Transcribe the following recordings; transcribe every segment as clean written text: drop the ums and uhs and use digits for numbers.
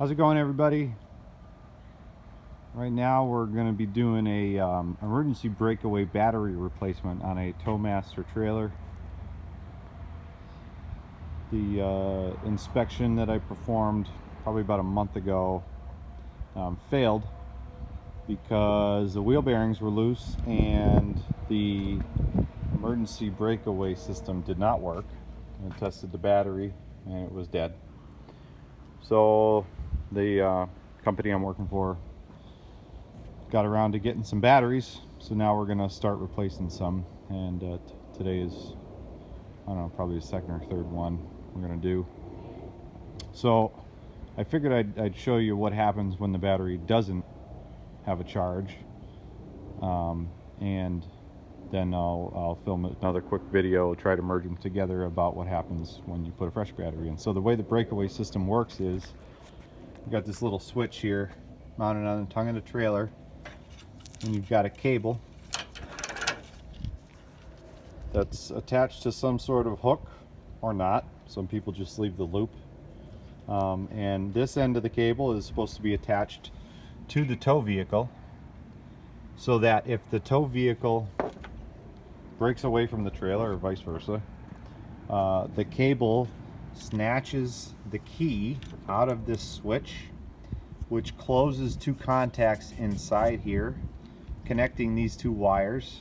How's it going, everybody? Right now we're going to be doing a emergency breakaway battery replacement on a Towmaster trailer. The inspection that I performed probably about a month ago failed because the wheel bearings were loose and the emergency breakaway system did not work. I tested the battery and it was dead. So the company I'm working for got around to getting some batteries, so now we're gonna start replacing some, and today is, I don't know, probably the second or third one we're gonna do. So I figured I'd show you what happens when the battery doesn't have a charge, and then I'll film another quick video, try to merge them together about what happens when you put a fresh battery in. So the way the breakaway system works is you got this little switch here mounted on the tongue of the trailer, and you've got a cable that's attached to some sort of hook or not. Some people just leave the loop, and this end of the cable is supposed to be attached to the tow vehicle, so that if the tow vehicle breaks away from the trailer or vice versa, the cable snatches the key out of this switch, which closes two contacts inside here, connecting these two wires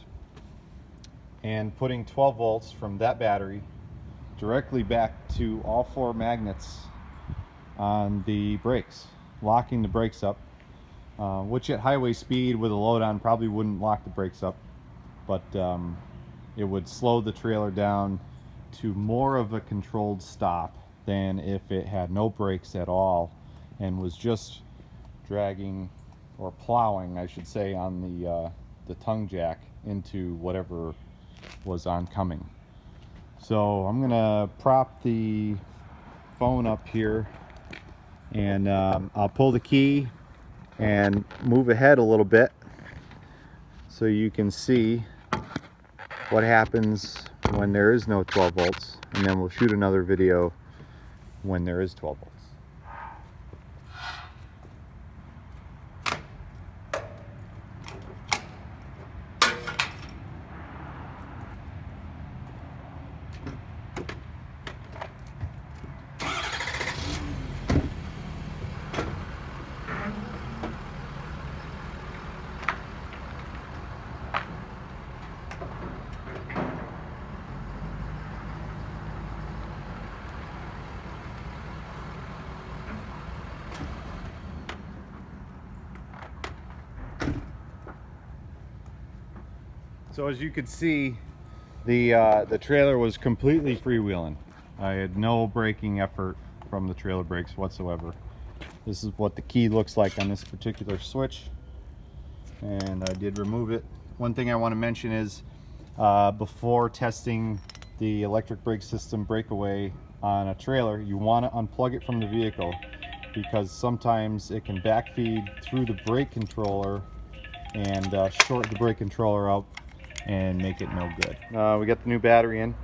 and putting 12 volts from that battery directly back to all four magnets on the brakes, locking the brakes up, which at highway speed with a load on probably wouldn't lock the brakes up, but it would slow the trailer down to more of a controlled stop than if it had no brakes at all and was just dragging, or plowing I should say, on the tongue jack into whatever was oncoming. So I'm gonna prop the phone up here, and I'll pull the key and move ahead a little bit so you can see what happens when there is no 12 volts, and then we'll shoot another video when there is 12 volts. So as you could see, the trailer was completely freewheeling. I had no braking effort from the trailer brakes whatsoever. This is what the key looks like on this particular switch, and I did remove it. One thing I want to mention is before testing the electric brake system breakaway on a trailer, you want to unplug it from the vehicle, because sometimes it can backfeed through the brake controller and short the brake controller out and make it no good. We got the new battery in.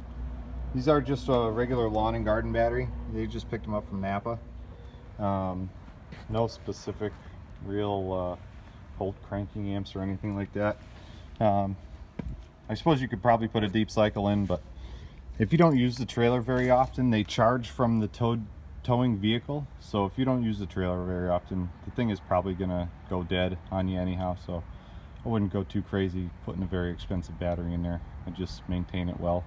These are just a regular lawn and garden battery. They just picked them up from Napa. No specific real volt cranking amps or anything like that. I suppose you could probably put a deep cycle in, but if you don't use the trailer very often, they charge from the towing vehicle. So if you don't use the trailer very often, the thing is probably gonna go dead on you anyhow. So I wouldn't go too crazy putting a very expensive battery in there, and just maintain it well.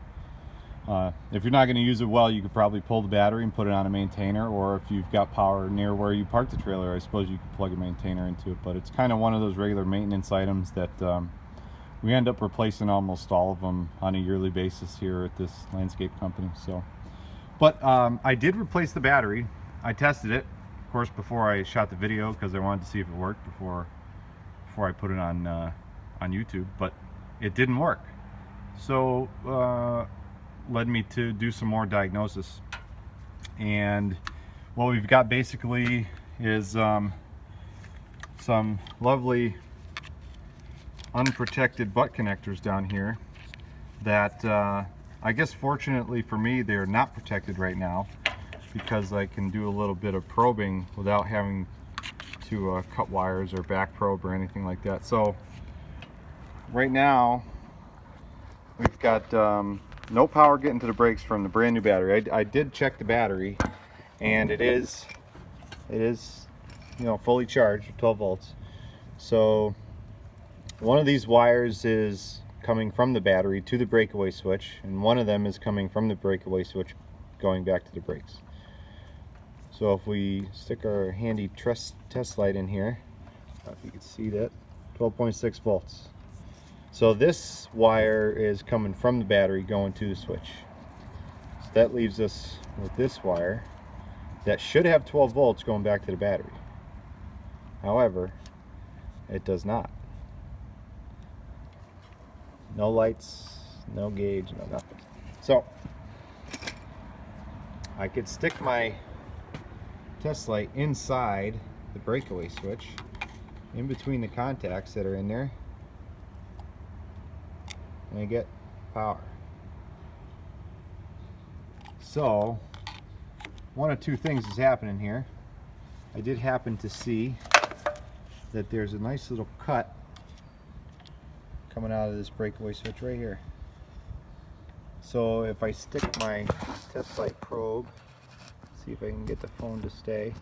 If you're not going to use it well, you could probably pull the battery and put it on a maintainer, or if you've got power near where you park the trailer, I suppose you could plug a maintainer into it. But it's kind of one of those regular maintenance items that we end up replacing almost all of them on a yearly basis here at this landscape company. So, but I did replace the battery. I tested it, of course, before I shot the video, because I wanted to see if it worked before I put it on YouTube, but it didn't work. So led me to do some more diagnosis, and what we've got basically is some lovely unprotected butt connectors down here that I guess fortunately for me they're not protected right now, because I can do a little bit of probing without having to cut wires or back probe or anything like that. So right now we've got no power getting to the brakes from the brand new battery. I did check the battery, and it is you know, fully charged, 12 volts. So one of these wires is coming from the battery to the breakaway switch, and one of them is coming from the breakaway switch going back to the brakes. So if we stick our handy test light in here, if you can see that, 12.6 volts. So this wire is coming from the battery going to the switch. So that leaves us with this wire that should have 12 volts going back to the battery. However, it does not. No lights, no gauge, no nothing. So I could stick my test light inside the breakaway switch, in between the contacts that are in there, and I get power. So one of two things is happening here. I did happen to see that there's a nice little cut coming out of this breakaway switch right here. So if I stick my test light probe, see if I can get the phone to stay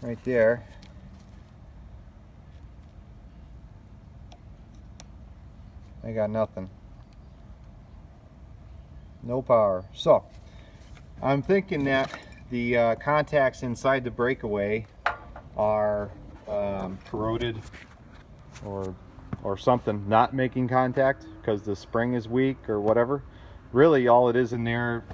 right there, I got nothing. No power. So I'm thinking that the contacts inside the breakaway are corroded or something, not making contact because the spring is weak or whatever. Really all it is in there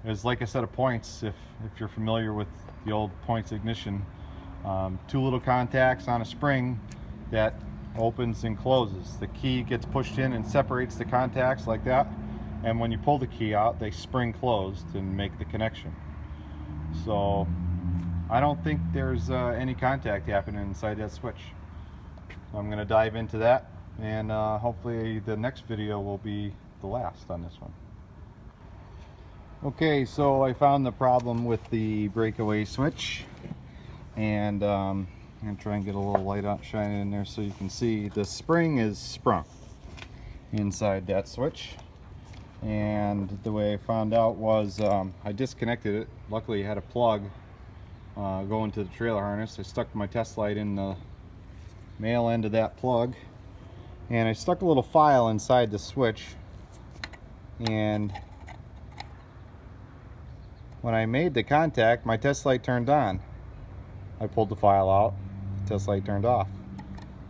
is like a set of points. If you're familiar with the old points ignition, two little contacts on a spring that opens and closes. The key gets pushed in and separates the contacts like that, and when you pull the key out, they spring closed and make the connection. So I don't think there's any contact happening inside that switch. I'm going to dive into that, and hopefully the next video will be the last on this one. Okay, so I found the problem with the breakaway switch, and I'm going to try and get a little light out shining in there so you can see the spring is sprung inside that switch. And the way I found out was I disconnected it. Luckily it had a plug going to the trailer harness. I stuck my test light in the male end of that plug, and I stuck a little file inside the switch, and when I made the contact, my test light turned on. I pulled the file out, the test light turned off.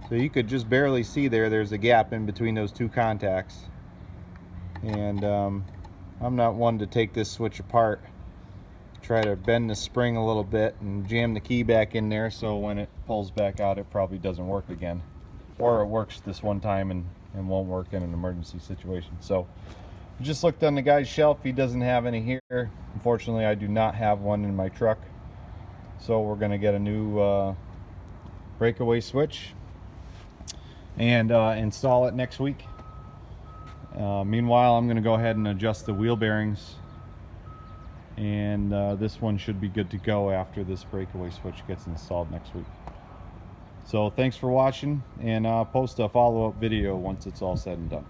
So you could just barely see there's a gap in between those two contacts. And I'm not one to take this switch apart, try to bend the spring a little bit and jam the key back in there so when it pulls back out it probably doesn't work again, or it works this one time and won't work in an emergency situation. So I just looked on the guy's shelf, he doesn't have any here. Unfortunately I do not have one in my truck, so we're going to get a new breakaway switch and install it next week. Meanwhile, I'm going to go ahead and adjust the wheel bearings, and this one should be good to go after this breakaway switch gets installed next week. So thanks for watching, and I'll post a follow-up video once it's all said and done.